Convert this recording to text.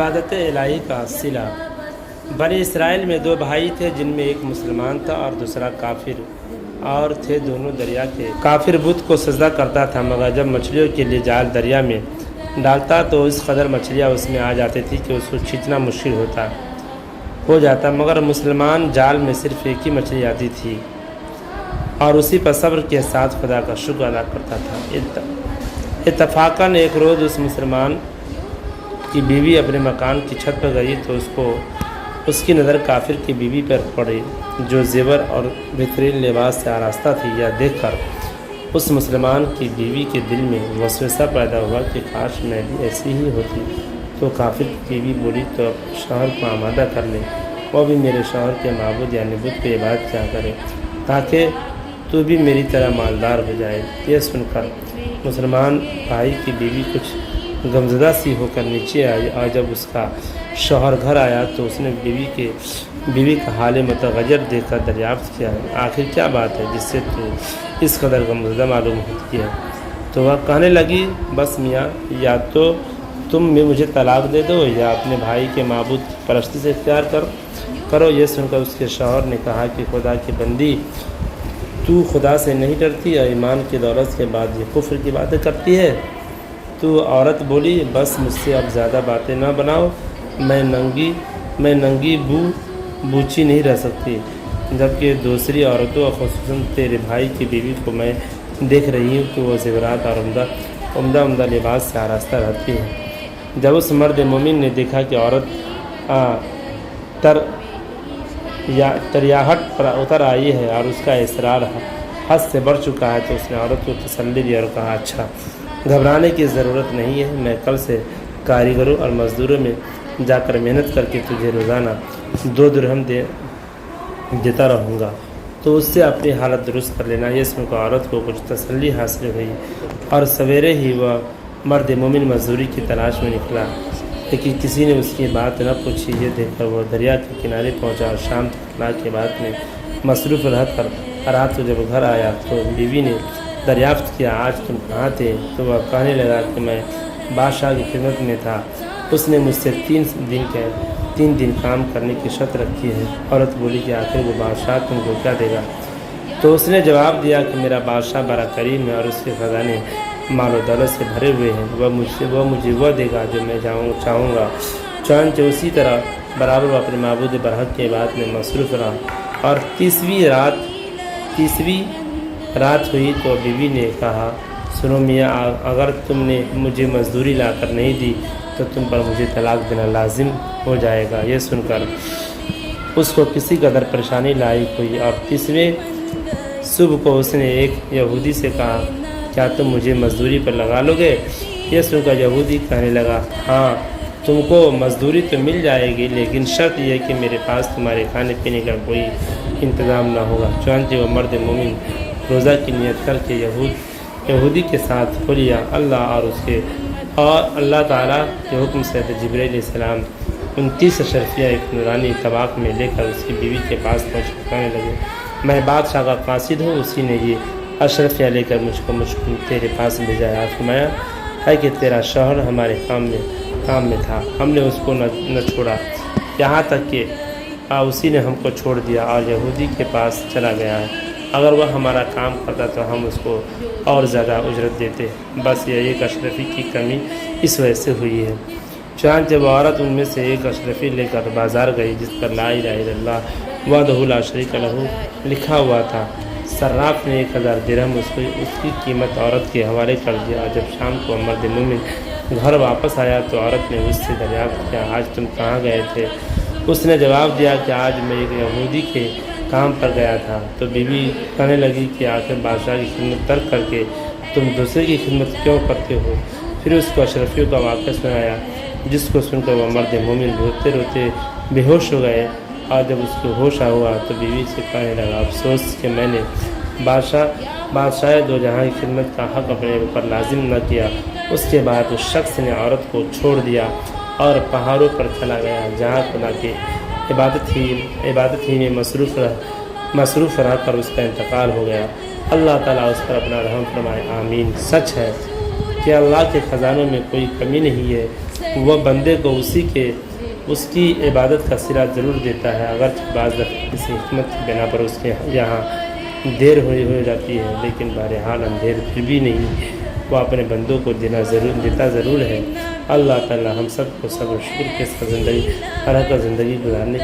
عبادت الہی کا صلہ۔ بنی اسرائیل میں دو بھائی تھے، جن میں ایک مسلمان تھا اور دوسرا کافر، اور تھے دونوں دریا کے۔ کافر بت کو سجدہ کرتا تھا، مگر جب مچھلیوں کے لیے جال دریا میں ڈالتا تو اس قدر مچھلیاں اس میں آ جاتی تھی کہ اس کو کھینچنا مشکل ہو جاتا، مگر مسلمان جال میں صرف ایک ہی مچھلی آتی تھی اور اسی پر صبر کے ساتھ خدا کا شکر ادا کرتا تھا۔ اتفاقاً ایک روز اس مسلمان کی بیوی اپنے مکان کی چھت پر گئی تو اس کی نظر کافر کی بیوی پر پڑی، جو زیور اور بہترین لباس سے آراستہ تھی۔ یہ دیکھ کر اس مسلمان کی بیوی کے دل میں وسوسہ پیدا ہوا کہ کاش میں بھی ایسی ہی ہوتی۔ تو کافر کی بیوی بولی، تو شوہر کو آمادہ کر لے، وہ بھی میرے شوہر کے معبود یعنی بت کی عبادت کیا کرے، تاکہ تو بھی میری طرح مالدار ہو جائے۔ یہ سن کر مسلمان بھائی کی بیوی کچھ غمزدہ سی ہو کر نیچے آئی، اور جب اس کا شوہر گھر آیا تو اس نے بیوی کا حال متغیر دیکھ کر دریافت کیا، آخر کیا بات ہے جس سے تو اس قدر غمزدہ معلوم ہوتی ہے؟ تو وہ کہنے لگی، بس میاں، یا تو تم مجھے طلاق دے دو یا اپنے بھائی کے معبود کی پرستی سے اختیار کرو۔ یہ سن کر اس کے شوہر نے کہا کہ خدا کی بندی، تو خدا سے نہیں ڈرتی اور ایمان کی دولت کے بعد یہ کفر کی باتیں کرتی ہے؟ تو عورت بولی، بس مجھ سے اب زیادہ باتیں نہ بناؤ، میں ننگی بوچی نہیں رہ سکتی، جبکہ دوسری عورتوں اور خصوصاً تیرے بھائی کی بیوی کو میں دیکھ رہی ہوں کہ وہ زیورات اور عمدہ لباس سے آراستہ رہتی ہے۔ جب اس مرد مومن نے دیکھا کہ عورت تریاحٹ پر اتر آئی ہے اور اس کا اصرار حد سے بڑھ چکا ہے، تو اس نے عورت کو تسلی دی اور کہا، اچھا، گھبرانے کی ضرورت نہیں ہے، میں کل سے کاریگروں اور مزدوروں میں جا کر محنت کر کے تجھے روزانہ 2 درہم دیتا رہوں گا، تو اس سے اپنی حالت درست کر لینا۔ یہ سن کر عورت کو کچھ تسلی حاصل ہوئی اور سویرے ہی وہ مرد مومن مزدوری کی تلاش میں نکلا، لیکن کسی نے اس کی بات نہ پوچھی۔ یہ دیکھ کر وہ دریا کے کنارے پہنچا اور شام تک اللہ کی بات میں مصروف رہ کر رات کو جب گھر آیا تو بیوی نے دریافت کیا، آج تم کہاں تھے؟ تو وہ کہنے لگا کہ میں بادشاہ کی خدمت میں تھا، اس نے مجھ سے 3 دن کام کرنے کی شرط رکھی ہے۔ عورت بولی کہ آخر وہ بادشاہ تم کو کیا دے گا؟ تو اس نے جواب دیا کہ میرا بادشاہ بڑا کریم ہے اور اس کے خزانے مال و دولت سے بھرے ہوئے ہیں، وہ مجھے وہ دے گا جو میں چاہوں گا۔ چنانچہ اسی طرح برابر وہ اپنے معبود برحق کی عبادت میں مصروف رہا۔ اور تیسویں رات ہوئی تو بیوی نے کہا، سنو میاں، اگر تم نے مجھے مزدوری لا کر نہیں دی تو تم پر مجھے طلاق دینا لازم ہو جائے گا۔ یہ سن کر اس کو کسی قدر پریشانی لاحق ہوئی، اور 30ویں صبح کو اس نے ایک یہودی سے کہا، کیا تم مجھے مزدوری پر لگا لو گے؟ یہ سن کر یہودی کہنے لگا، ہاں، تم کو مزدوری تو مل جائے گی، لیکن شرط یہ کہ میرے پاس تمہارے کھانے پینے کا کوئی انتظام نہ ہوگا۔ چنانچہ وہ مرد مومن روزہ کی نیت کر کے یہودی کے ساتھ ہو لیا۔ اور اللہ تعالیٰ کے حکم سے جبرائیل علیہ السلام 29 اشرفیہ ایک نورانی طباق میں لے کر اس کی بیوی کے پاس پہنچ کہنے لگے، میں بادشاہ کا قاصد ہوں، اسی نے یہ اشرفیہ لے کر مجھ کو تیرے پاس بھیجا ہے۔ فرمایا ہے کہ تیرا شوہر ہمارے کام میں تھا، ہم نے اس کو نہ چھوڑا، یہاں تک کہ اسی نے ہم کو چھوڑ دیا اور یہودی کے پاس چلا گیا ہے۔ اگر وہ ہمارا کام کرتا تو ہم اس کو اور زیادہ اجرت دیتے، بس یہ ایک اشرفی کی کمی اس وجہ سے ہوئی ہے۔ چنانچہ وہ عورت ان میں سے ایک اشرفی لے کر بازار گئی، جس پر لا الہ الا اللہ وحدہ لا شریک لہ لکھا ہوا تھا۔ صراف نے 1000 درہم اس کی قیمت عورت کے حوالے کر دیا، اور جب شام کو مرد مومن گھر واپس آیا تو عورت نے اس سے دریافت کیا، آج تم کہاں گئے تھے؟ اس نے جواب دیا کہ آج میں ایک یہودی کے کام پر گیا تھا۔ تو بیوی کہنے لگی کہ آخر بادشاہ کی خدمت ترک کر کے تم دوسرے کی خدمت کیوں کرتے ہو؟ پھر اس کو اشرفیوں کا واقعہ سنایا، جس کو سن کر وہ مرد مومن روتے روتے بے ہوش ہو گئے، اور جب اس کو ہوش ہوا تو بیوی سے کہنے لگا، افسوس کہ میں نے بادشاہ دو جہاں کی خدمت کا حق اپنے اوپر لازم نہ کیا۔ اس کے بعد اس شخص نے عورت کو چھوڑ دیا اور پہاڑوں پر چلا گیا، جہاں خدا کی عبادت ہی میں مصروف رہ کر اس کا انتقال ہو گیا۔ اللہ تعالیٰ اس پر اپنا رحم فرمائے، آمین۔ سچ ہے کہ اللہ کے خزانوں میں کوئی کمی نہیں ہے، وہ بندے کو اس کی عبادت کا صلہ ضرور دیتا ہے، اگرچہ بعض دفعہ کسی حکمت کی بنا پر اس کے یہاں دیر ہو جاتی ہے، لیکن بہرحال اندھیر پھر بھی نہیں، وہ اپنے بندوں کو دیتا ضرور ہے۔ اللہ تعالی ہم سب کو صبر و شکر کے ساتھ اللہ کا زندگی گزارنے